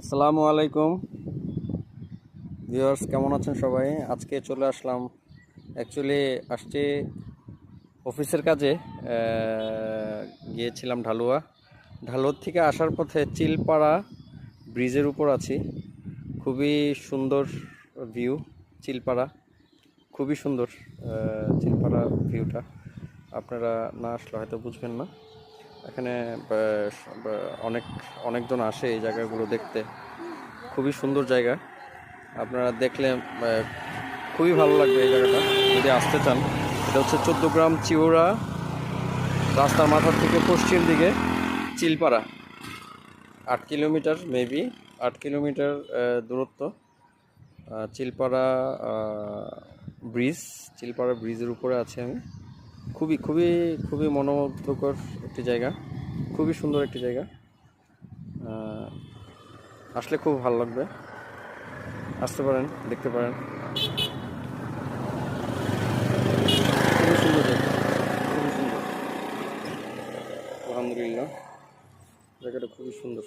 আসসালামু আলাইকুম ভিউয়ার্স, কেমন আছেন সবাই? আজকে চলে আসলাম, অ্যাকচুয়ালি আসছি অফিসের কাজে। গিয়েছিলাম ঢালুয়ার থেকে আসার পথে চিলপাড়া ব্রিজের উপর আছি। খুবই সুন্দর ভিউ চিলপাড়া, খুবই সুন্দর চিলপাড়া ভিউটা। আপনারা না আসলে হয়তো বুঝবেন না। এখানে অনেকজন আসে এই জায়গাগুলো দেখতে। খুবই সুন্দর জায়গা, আপনারা দেখলে খুবই ভালো লাগবে এই জায়গাটা যদি আসতে চান। এটা হচ্ছে 14 গ্রাম চিওড়া রাস্তার মাথার থেকে পশ্চিম দিকে চিলপাড়া। 8 কিলোমিটার, মেবি 8 কিলোমিটার দূরত্ব। চিলপাড়া ব্রিজ, চিলপাড়া ব্রিজের উপরে আছি আমি। খুবই খুবই খুবই মনোমুগ্ধকর একটি জায়গা, খুবই সুন্দর একটি জায়গা। আসলে খুব ভালো লাগবে, আসতে পারেন, দেখতে পারেন। খুবই সুন্দর জায়গা, খুবই সুন্দর। আলহামদুলিল্লাহ, জায়গাটা খুবই সুন্দর।